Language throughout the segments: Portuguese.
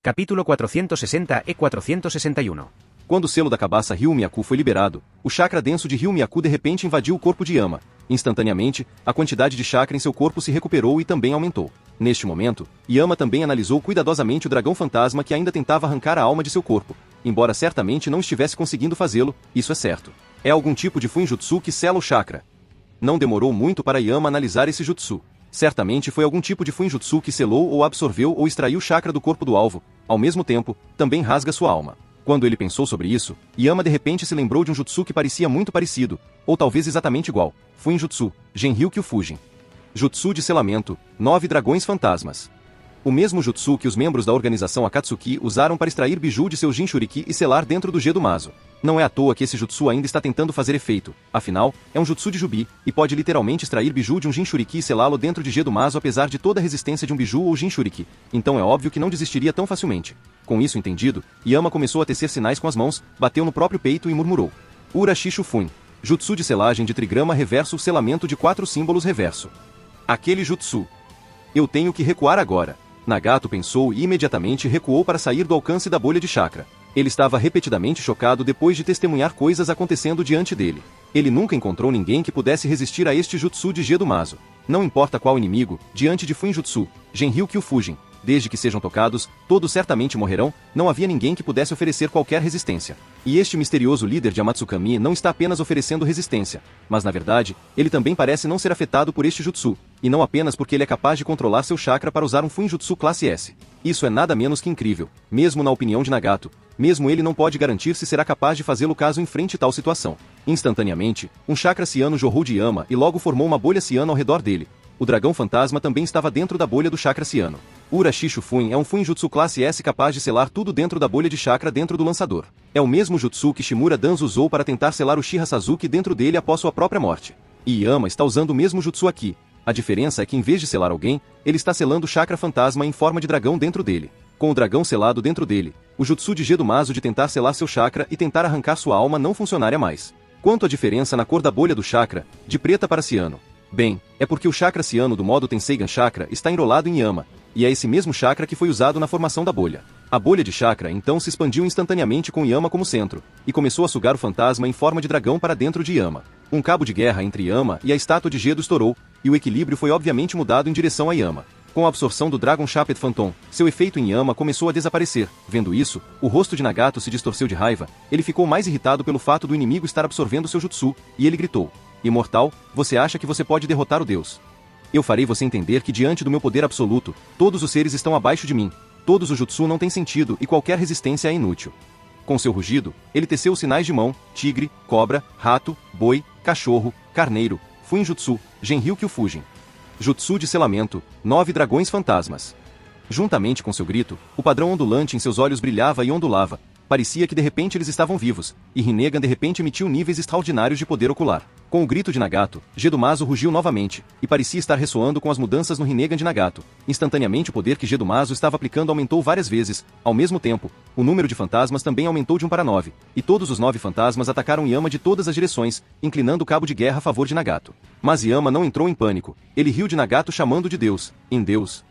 Capítulo 460 e 461. Quando o selo da cabaça Ryu-Myaku foi liberado, o chakra denso de Ryu-Myaku de repente invadiu o corpo de Yama. Instantaneamente, a quantidade de chakra em seu corpo se recuperou e também aumentou. Neste momento, Yama também analisou cuidadosamente o dragão fantasma que ainda tentava arrancar a alma de seu corpo. Embora certamente não estivesse conseguindo fazê-lo, isso é certo. É algum tipo de Fuinjutsu que sela o chakra. Não demorou muito para Yama analisar esse jutsu. Certamente foi algum tipo de Fuinjutsu que selou ou absorveu ou extraiu o chakra do corpo do alvo, ao mesmo tempo, também rasga sua alma. Quando ele pensou sobre isso, Yama de repente se lembrou de um jutsu que parecia muito parecido, ou talvez exatamente igual, Fuinjutsu, Genryukyu Fujin. Jutsu de selamento, 9 dragões fantasmas. O mesmo jutsu que os membros da organização Akatsuki usaram para extrair biju de seu Jinchuriki e selar dentro do Gedo-Mazo. Não é à toa que esse jutsu ainda está tentando fazer efeito, afinal, é um jutsu de Jubi, e pode literalmente extrair biju de um Jinchuriki e selá-lo dentro de Gedo-Mazo apesar de toda a resistência de um biju ou Jinchuriki, então é óbvio que não desistiria tão facilmente. Com isso entendido, Yama começou a tecer sinais com as mãos, bateu no próprio peito e murmurou. Urashishu Fun. Jutsu de selagem de trigrama reverso selamento de 4 símbolos reverso. Aquele jutsu. Eu tenho que recuar agora. Nagato pensou e imediatamente recuou para sair do alcance da bolha de chakra. Ele estava repetidamente chocado depois de testemunhar coisas acontecendo diante dele. Ele nunca encontrou ninguém que pudesse resistir a este jutsu de Gedo-Mazo. Não importa qual inimigo, diante de Fuinjutsu, Genryukyu Fujin, desde que sejam tocados, todos certamente morrerão, não havia ninguém que pudesse oferecer qualquer resistência. E este misterioso líder de Amatsukami não está apenas oferecendo resistência, mas na verdade, ele também parece não ser afetado por este jutsu, e não apenas porque ele é capaz de controlar seu chakra para usar um Fuinjutsu classe S. Isso é nada menos que incrível, mesmo na opinião de Nagato. Mesmo ele não pode garantir se será capaz de fazê-lo caso enfrente tal situação. Instantaneamente, um chakra ciano jorrou de Yama e logo formou uma bolha ciana ao redor dele. O dragão fantasma também estava dentro da bolha do chakra ciano. Urashishu Fun é um Fuinjutsu classe S capaz de selar tudo dentro da bolha de chakra dentro do lançador. É o mesmo jutsu que Shimura Danzo usou para tentar selar o Shiha Sasuke dentro dele após sua própria morte. E Yama está usando o mesmo jutsu aqui. A diferença é que em vez de selar alguém, ele está selando o chakra fantasma em forma de dragão dentro dele. Com o dragão selado dentro dele, o jutsu de Gedo-Mazo de tentar selar seu chakra e tentar arrancar sua alma não funcionaria mais. Quanto à diferença na cor da bolha do chakra, de preta para ciano? Bem, é porque o chakra ciano do modo Tenseigan Chakra está enrolado em Yama, e é esse mesmo chakra que foi usado na formação da bolha. A bolha de chakra então se expandiu instantaneamente com Yama como centro, e começou a sugar o fantasma em forma de dragão para dentro de Yama. Um cabo de guerra entre Yama e a estátua de Gedo estourou, e o equilíbrio foi obviamente mudado em direção a Yama. Com a absorção do Dragon Chapet Phantom, seu efeito em Yama começou a desaparecer. Vendo isso, o rosto de Nagato se distorceu de raiva, ele ficou mais irritado pelo fato do inimigo estar absorvendo seu jutsu, e ele gritou. Imortal, você acha que você pode derrotar o Deus? Eu farei você entender que diante do meu poder absoluto, todos os seres estão abaixo de mim. Todos os jutsu não têm sentido e qualquer resistência é inútil. Com seu rugido, ele teceu os sinais de mão, tigre, cobra, rato, boi, cachorro, carneiro, Fuinjutsu, Genryukyu Fujin. Jutsu de selamento, 9 dragões fantasmas. Juntamente com seu grito, o padrão ondulante em seus olhos brilhava e ondulava. Parecia que de repente eles estavam vivos, e Rinnegan de repente emitiu níveis extraordinários de poder ocular. Com o grito de Nagato, Gedo-Mazo rugiu novamente, e parecia estar ressoando com as mudanças no Rinnegan de Nagato. Instantaneamente o poder que Gedo-Mazo estava aplicando aumentou várias vezes. Ao mesmo tempo, o número de fantasmas também aumentou de 1 para 9, e todos os 9 fantasmas atacaram Yama de todas as direções, inclinando o cabo de guerra a favor de Nagato. Mas Yama não entrou em pânico. Ele riu de Nagato chamando de Deus. Em Deus?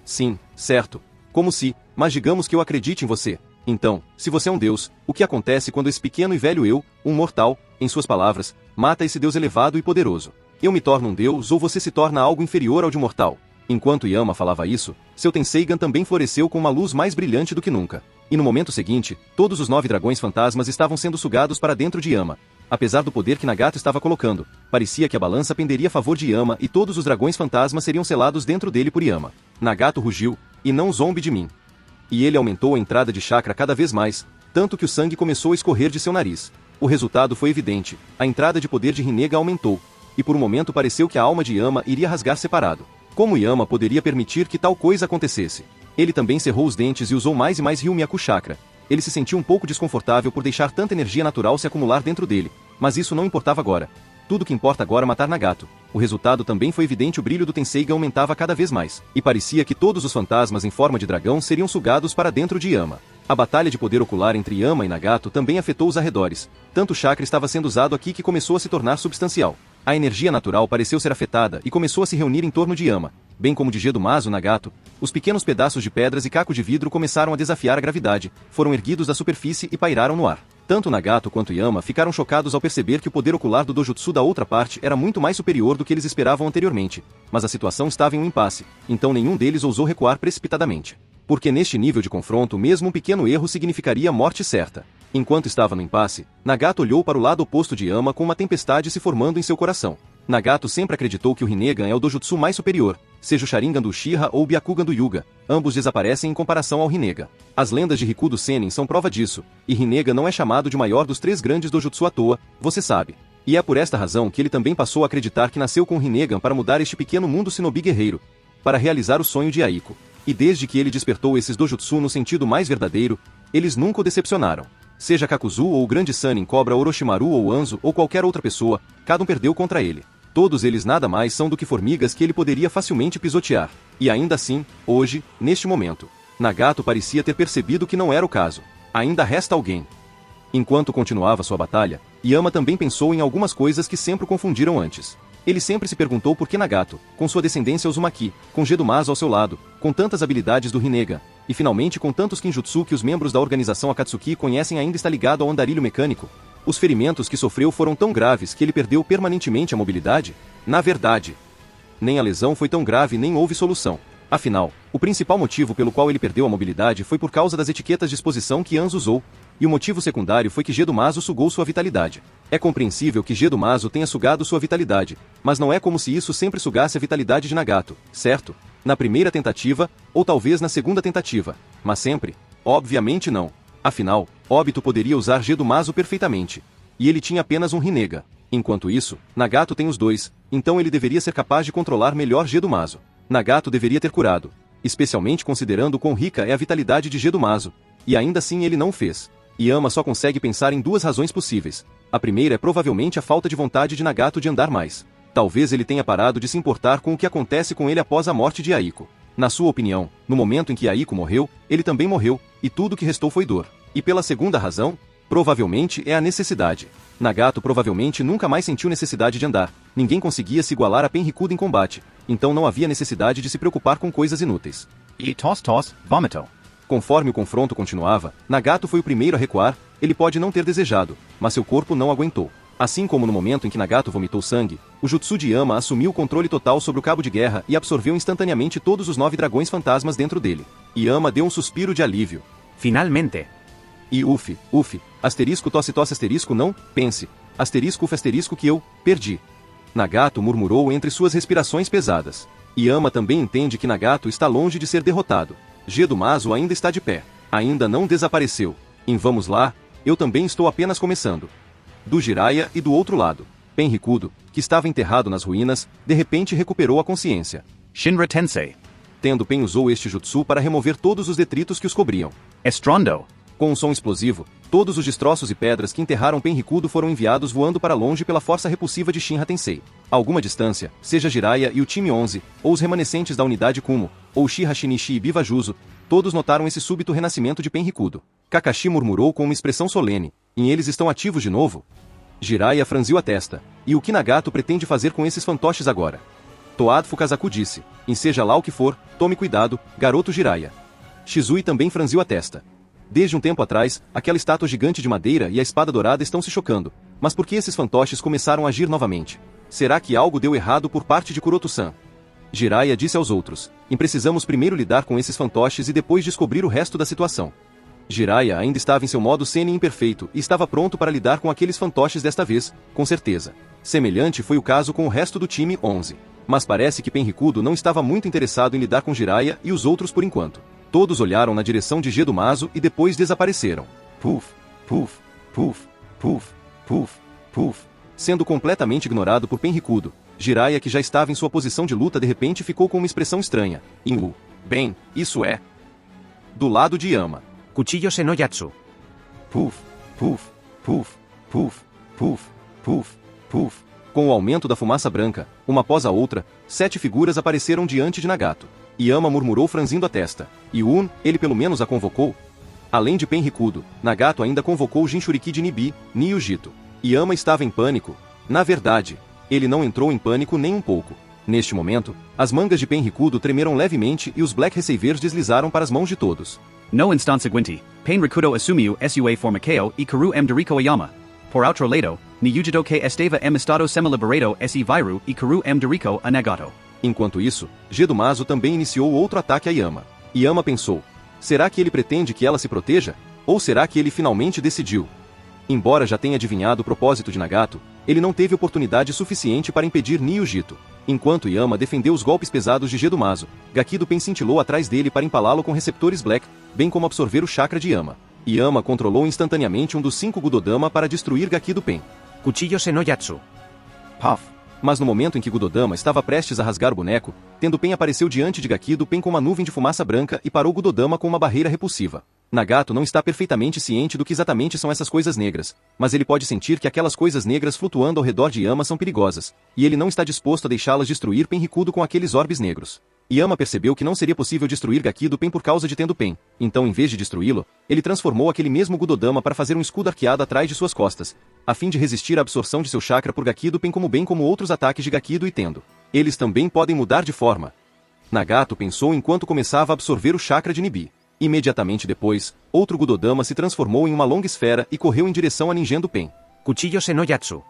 Sim, certo. Como se, mas digamos que eu acredite em você. Então, se você é um Deus, o que acontece quando esse pequeno e velho eu, um mortal, em suas palavras, mata esse Deus elevado e poderoso? Eu me torno um Deus ou você se torna algo inferior ao de mortal? Enquanto Yama falava isso, seu Tenseigan também floresceu com uma luz mais brilhante do que nunca. E no momento seguinte, todos os 9 dragões fantasmas estavam sendo sugados para dentro de Yama. Apesar do poder que Nagato estava colocando, parecia que a balança penderia a favor de Yama e todos os dragões fantasmas seriam selados dentro dele por Yama. Nagato rugiu, e não zombe de mim. E ele aumentou a entrada de chakra cada vez mais, tanto que o sangue começou a escorrer de seu nariz. O resultado foi evidente, a entrada de poder de Rinnegan aumentou, e por um momento pareceu que a alma de Yama iria rasgar separado. Como Yama poderia permitir que tal coisa acontecesse? Ele também cerrou os dentes e usou mais e mais Ryu-Myaku Chakra. Ele se sentiu um pouco desconfortável por deixar tanta energia natural se acumular dentro dele, mas isso não importava agora. Tudo que importa agora é matar Nagato. O resultado também foi evidente, o brilho do Tenseigan aumentava cada vez mais, e parecia que todos os fantasmas em forma de dragão seriam sugados para dentro de Yama. A batalha de poder ocular entre Yama e Nagato também afetou os arredores. Tanto o chakra estava sendo usado aqui que começou a se tornar substancial. A energia natural pareceu ser afetada e começou a se reunir em torno de Yama, bem como de Gedomazo e Nagato. Os pequenos pedaços de pedras e caco de vidro começaram a desafiar a gravidade, foram erguidos da superfície e pairaram no ar. Tanto Nagato quanto Yama ficaram chocados ao perceber que o poder ocular do Dojutsu da outra parte era muito mais superior do que eles esperavam anteriormente, mas a situação estava em um impasse, então nenhum deles ousou recuar precipitadamente. Porque neste nível de confronto mesmo um pequeno erro significaria morte certa. Enquanto estava no impasse, Nagato olhou para o lado oposto de Yama com uma tempestade se formando em seu coração. Nagato sempre acreditou que o Rinnegan é o Dojutsu mais superior, seja o Sharingan do Uchiha ou o Byakugan do Hyuga, ambos desaparecem em comparação ao Rinnegan. As lendas de Rikudo Sennin são prova disso, e Rinnegan não é chamado de maior dos 3 grandes Dojutsu à toa, você sabe. E é por esta razão que ele também passou a acreditar que nasceu com o Rinnegan para mudar este pequeno mundo shinobi guerreiro, para realizar o sonho de Aiko. E desde que ele despertou esses Dojutsu no sentido mais verdadeiro, eles nunca o decepcionaram. Seja Kakuzu ou o grande Sannin Cobra Orochimaru ou Anzo ou qualquer outra pessoa, cada um perdeu contra ele. Todos eles nada mais são do que formigas que ele poderia facilmente pisotear. E ainda assim, hoje, neste momento, Nagato parecia ter percebido que não era o caso. Ainda resta alguém. Enquanto continuava sua batalha, Yama também pensou em algumas coisas que sempre o confundiram antes. Ele sempre se perguntou por que Nagato, com sua descendência Uzumaki, com Gedomazo ao seu lado, com tantas habilidades do Rinnegan, e finalmente com tantos Kinjutsu que os membros da organização Akatsuki conhecem ainda está ligado ao andarilho mecânico. Os ferimentos que sofreu foram tão graves que ele perdeu permanentemente a mobilidade? Na verdade, nem a lesão foi tão grave nem houve solução. Afinal, o principal motivo pelo qual ele perdeu a mobilidade foi por causa das etiquetas de exposição que Anzo usou, e o motivo secundário foi que Gedomazo sugou sua vitalidade. É compreensível que Gedomazo tenha sugado sua vitalidade, mas não é como se isso sempre sugasse a vitalidade de Nagato, certo? Na primeira tentativa, ou talvez na segunda tentativa, mas sempre? Obviamente não. Afinal, Obito poderia usar Gedomazo perfeitamente, e ele tinha apenas um Rinnegan. Enquanto isso, Nagato tem os dois, então ele deveria ser capaz de controlar melhor Gedomazo. Nagato deveria ter curado, especialmente considerando quão rica é a vitalidade de Gedomazo, e ainda assim ele não o fez. Yama só consegue pensar em 2 razões possíveis. A primeira é provavelmente a falta de vontade de Nagato de andar mais. Talvez ele tenha parado de se importar com o que acontece com ele após a morte de Aiko. Na sua opinião, no momento em que Aiko morreu, ele também morreu, e tudo o que restou foi dor. E pela segunda razão, provavelmente é a necessidade. Nagato provavelmente nunca mais sentiu necessidade de andar, ninguém conseguia se igualar a Penrikudo em combate, então não havia necessidade de se preocupar com coisas inúteis. E toss, vomito. Conforme o confronto continuava, Nagato foi o primeiro a recuar, ele pode não ter desejado, mas seu corpo não aguentou. Assim como no momento em que Nagato vomitou sangue, o Jutsu de Yama assumiu o controle total sobre o cabo de guerra e absorveu instantaneamente todos os 9 dragões fantasmas dentro dele. Yama deu um suspiro de alívio. Finalmente. E uf, asterisco tosse asterisco não, pense, asterisco uf asterisco que eu, perdi. Nagato murmurou entre suas respirações pesadas. Yama também entende que Nagato está longe de ser derrotado. Gedomazo ainda está de pé. Ainda não desapareceu. Vamos lá, eu também estou apenas começando. Do Jiraiya e do outro lado, Penrikudo, que estava enterrado nas ruínas, de repente recuperou a consciência. Shinra Tensei. Tendo Pen usou este jutsu para remover todos os detritos que os cobriam. Estrondo. Com um som explosivo, todos os destroços e pedras que enterraram Penrikudo foram enviados voando para longe pela força repulsiva de Shinra Tensei. A alguma distância, seja Jiraiya e o time 11, ou os remanescentes da unidade Kumo, ou Uchiha Shinichi e Bivajuso, todos notaram esse súbito renascimento de Penrikudo. Kakashi murmurou com uma expressão solene, e eles estão ativos de novo? Jiraiya franziu a testa. E o que Nagato pretende fazer com esses fantoches agora? Toad Fukazaku disse, seja lá o que for, tome cuidado, garoto Jiraiya. Shizui também franziu a testa. Desde um tempo atrás, aquela estátua gigante de madeira e a espada dourada estão se chocando. Mas por que esses fantoches começaram a agir novamente? Será que algo deu errado por parte de Kuroto-san? Jiraiya disse aos outros, precisamos primeiro lidar com esses fantoches e depois descobrir o resto da situação. Jiraiya ainda estava em seu modo Sennin imperfeito e estava pronto para lidar com aqueles fantoches desta vez, com certeza. Semelhante foi o caso com o resto do time 11. Mas parece que Penrikudo não estava muito interessado em lidar com Jiraiya e os outros por enquanto. Todos olharam na direção de Gedomazo e depois desapareceram. Puf, puf, puf, puf, puf, puf. Sendo completamente ignorado por Penrikudo, Jiraiya, que já estava em sua posição de luta, de repente ficou com uma expressão estranha. Bem, isso é. Do lado de Yama. Cuchillo Senoyatsu. Puf, puf, puf, puf, puf, puf, puf. Com o aumento da fumaça branca, uma após a outra, 7 figuras apareceram diante de Nagato. Yama murmurou franzindo a testa. E ele pelo menos a convocou? Além de Penrikudo, Nagato ainda convocou Jinchuriki de Nibi, Niujito. Yama estava em pânico. Na verdade, Ele não entrou em pânico nem um pouco. Neste momento, as mangas de Penrikudo tremeram levemente e os Black Receivers deslizaram para as mãos de todos. No instante seguinte, Penrikudo assumiu sua formação e Karu Dorico Ayama. Por outro lado, Niujido que estava estado semi-liberado esse vírus e Karu Dorico a negato. Enquanto isso, Gedomazo também iniciou outro ataque a Yama. Yama pensou, será que ele pretende que ela se proteja? Ou será que ele finalmente decidiu? Embora já tenha adivinhado o propósito de Nagato, ele não teve oportunidade suficiente para impedir Niujito. Enquanto Yama defendeu os golpes pesados de Gedomazo, Gakido Pen cintilou atrás dele para empalá-lo com receptores Black, bem como absorver o chakra de Yama. Yama controlou instantaneamente um dos 5 Gudodama para destruir Gakido Pen. Cuchillo Senojatsu. Puff. Mas no momento em que Gudodama estava prestes a rasgar o boneco, Tendo Pen apareceu diante de Gakido Pen com uma nuvem de fumaça branca e parou Gudodama com uma barreira repulsiva. Nagato não está perfeitamente ciente do que exatamente são essas coisas negras, mas ele pode sentir que aquelas coisas negras flutuando ao redor de Yama são perigosas, e ele não está disposto a deixá-las destruir Penrikudo com aqueles orbes negros. Yama percebeu que não seria possível destruir Gakido Pen por causa de Tendo Pen, então em vez de destruí-lo, ele transformou aquele mesmo Gudodama para fazer um escudo arqueado atrás de suas costas, a fim de resistir à absorção de seu chakra por Gakido Pen bem como outros ataques de Gakido e Tendo. Eles também podem mudar de forma. Nagato pensou enquanto começava a absorver o chakra de Nibi. Imediatamente depois, outro Gudodama se transformou em uma longa esfera e correu em direção a Ninjendo Pen. Cuchillo Senojatsu.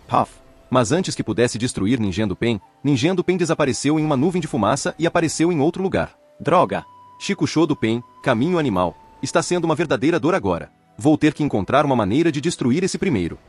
Puff. Mas antes que pudesse destruir Ninjendo Pen desapareceu em uma nuvem de fumaça e apareceu em outro lugar. Droga. Shikusho do Pen, caminho animal, está sendo uma verdadeira dor agora. Vou ter que encontrar uma maneira de destruir esse primeiro.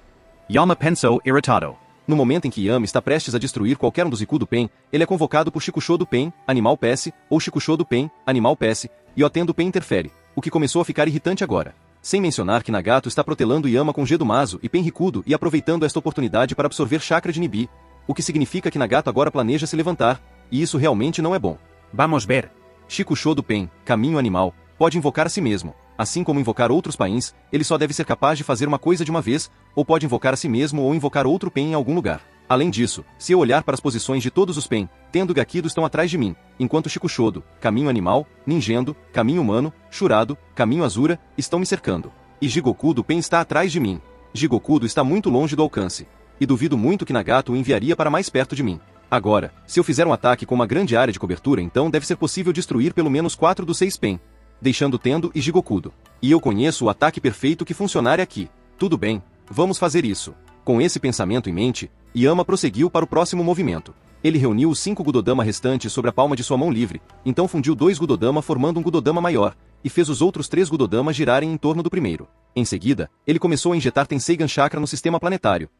Yama pensou irritado. No momento em que Yama está prestes a destruir qualquer um dos Iku do Pen, ele é convocado por Shikusho do Pen, animal PS, ou Shikusho do Pen, animal PS, e o Tendo Pen interfere, o que começou a ficar irritante agora. Sem mencionar que Nagato está protelando Yama com Gedomazo e Penrikudo e aproveitando esta oportunidade para absorver chakra de Nibi, o que significa que Nagato agora planeja se levantar, e isso realmente não é bom. Vamos ver. Shikusho do Pen, caminho animal, pode invocar a si mesmo. Assim como invocar outros Pains, ele só deve ser capaz de fazer uma coisa de uma vez, ou pode invocar a si mesmo ou invocar outro Pen em algum lugar. Além disso, se eu olhar para as posições de todos os Pen, Tendo e Gakido estão atrás de mim, enquanto Shikushodo, caminho animal, Ninjendo, caminho humano, Shurado, caminho Azura, estão me cercando. E Jigoku do Pen está atrás de mim. Jigoku está muito longe do alcance. E duvido muito que Nagato o enviaria para mais perto de mim. Agora, se eu fizer um ataque com uma grande área de cobertura, então deve ser possível destruir pelo menos 4 dos 6 Pen, deixando Tendo e Jigoku. E eu conheço o ataque perfeito que funcionaria aqui. Tudo bem, vamos fazer isso. Com esse pensamento em mente, Yama prosseguiu para o próximo movimento. Ele reuniu os 5 Gudodama restantes sobre a palma de sua mão livre, então fundiu 2 Gudodama formando um Gudodama maior, e fez os outros 3 Gudodama girarem em torno do primeiro. Em seguida, ele começou a injetar Tenseigan Chakra no sistema planetário,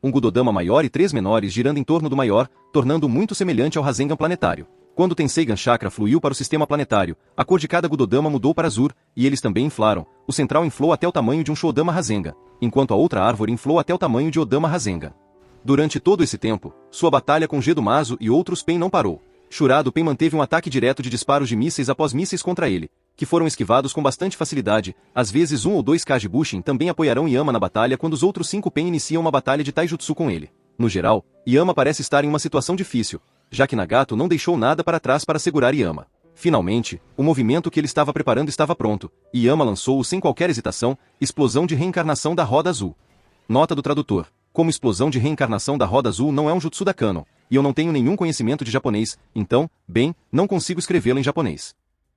um Gudodama maior e 3 menores girando em torno do maior, tornando-o muito semelhante ao Rasengan planetário. Quando Tenseigan Chakra fluiu para o sistema planetário, a cor de cada Gudodama mudou para azul, e eles também inflaram. O central inflou até o tamanho de um Shodama Rasengan, enquanto a outra árvore inflou até o tamanho de Odama Rasengan. Durante todo esse tempo, sua batalha com Gedomazo e outros Pen não parou. Shurado Pen manteve um ataque direto de disparos de mísseis após mísseis contra ele, que foram esquivados com bastante facilidade. Às vezes 1 ou 2 Kajibushin também apoiarão Yama na batalha quando os outros 5 Pen iniciam uma batalha de Taijutsu com ele. No geral, Yama parece estar em uma situação difícil, já que Nagato não deixou nada para trás para segurar Yama. Finalmente, o movimento que ele estava preparando estava pronto, e Yama lançou-o sem qualquer hesitação, explosão de reencarnação da roda azul. Nota do tradutor. Como explosão de reencarnação da roda azul não é um jutsu da Canon, e eu não tenho nenhum conhecimento de japonês, então, bem, não consigo escrevê-lo em japonês.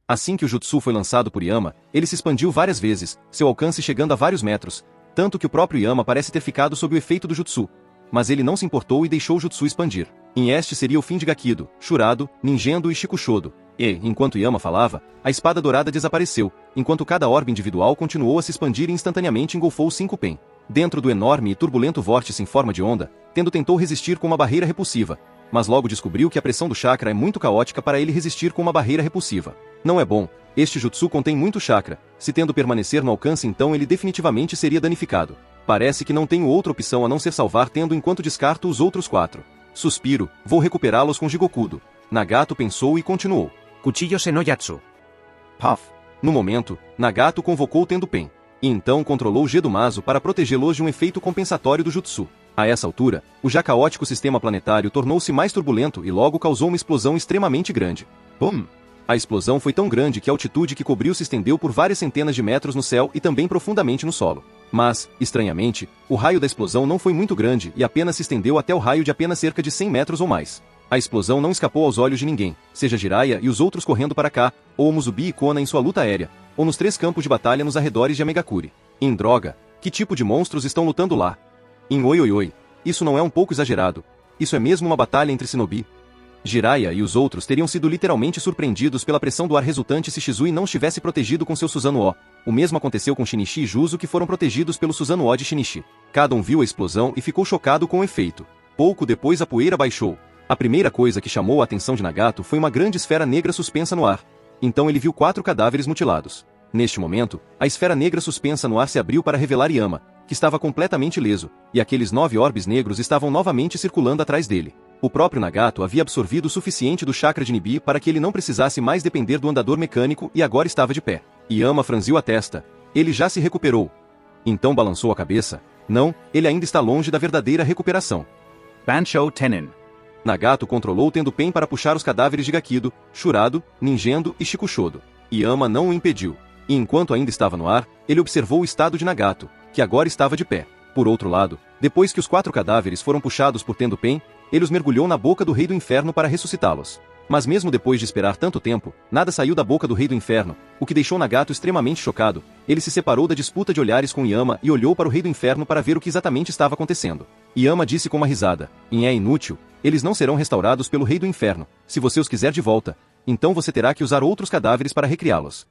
Assim que o jutsu foi lançado por Yama, ele se expandiu várias vezes, seu alcance chegando a vários metros, tanto que o próprio Yama parece ter ficado sob o efeito do jutsu. Mas ele não se importou e deixou o jutsu expandir. E este seria o fim de Gakido, Shurado, Ninjendo e Shikushodo. E, enquanto Yama falava, a espada dourada desapareceu, enquanto cada orbe individual continuou a se expandir e instantaneamente engolfou 5 Pen. Dentro do enorme e turbulento vórtice em forma de onda, Tendo tentou resistir com uma barreira repulsiva, mas logo descobriu que a pressão do chakra é muito caótica para ele resistir com uma barreira repulsiva. Não é bom, este jutsu contém muito chakra, se Tendo permanecer no alcance então ele definitivamente seria danificado. Parece que não tenho outra opção a não ser salvar Tendo enquanto descarto os outros 4. Suspiro, vou recuperá-los com Jigokudo. Nagato pensou e continuou. Cuchillo Senojatsu. Puff. No momento, Nagato convocou Tendo Pen, e então controlou Gedomazo para protegê-los de um efeito compensatório do jutsu. A essa altura, o já caótico sistema planetário tornou-se mais turbulento e logo causou uma explosão extremamente grande. Bum! A explosão foi tão grande que a altitude que cobriu se estendeu por várias centenas de metros no céu e também profundamente no solo. Mas, estranhamente, o raio da explosão não foi muito grande e apenas se estendeu até o raio de apenas cerca de 100 metros ou mais. A explosão não escapou aos olhos de ninguém, seja Jiraiya e os outros correndo para cá, ou Muzubi e Konan em sua luta aérea, ou nos 3 campos de batalha nos arredores de Amegakure. Em droga, que tipo de monstros estão lutando lá? Em oi oi oi, isso não é um pouco exagerado? Isso é mesmo uma batalha entre shinobi? Jiraiya e os outros teriam sido literalmente surpreendidos pela pressão do ar resultante se Shizui não estivesse protegido com seu Susanoo. O mesmo aconteceu com Shinichi e Juzo, que foram protegidos pelo Susanoo de Shinichi. Cada um viu a explosão e ficou chocado com o efeito. Pouco depois a poeira baixou. A primeira coisa que chamou a atenção de Nagato foi uma grande esfera negra suspensa no ar. Então ele viu 4 cadáveres mutilados. Neste momento, a esfera negra suspensa no ar se abriu para revelar Yama, que estava completamente ileso, e aqueles 9 orbes negros estavam novamente circulando atrás dele. O próprio Nagato havia absorvido o suficiente do chakra de Nibi para que ele não precisasse mais depender do andador mecânico e agora estava de pé. Yama franziu a testa. Ele já se recuperou. Então balançou a cabeça. Não, ele ainda está longe da verdadeira recuperação. Banshou Tenin. Nagato controlou o Tendu-Pen para puxar os cadáveres de Gakido, Shurado, Ninjendo e Shikushodo. Yama não o impediu. E enquanto ainda estava no ar, ele observou o estado de Nagato, que agora estava de pé. Por outro lado, depois que os 4 cadáveres foram puxados por Tendu-Pen, ele os mergulhou na boca do Rei do Inferno para ressuscitá-los. Mas mesmo depois de esperar tanto tempo, nada saiu da boca do Rei do Inferno, o que deixou Nagato extremamente chocado. Ele se separou da disputa de olhares com Yama e olhou para o Rei do Inferno para ver o que exatamente estava acontecendo. Yama disse com uma risada: é inútil, eles não serão restaurados pelo Rei do Inferno. Se você os quiser de volta, então você terá que usar outros cadáveres para recriá-los.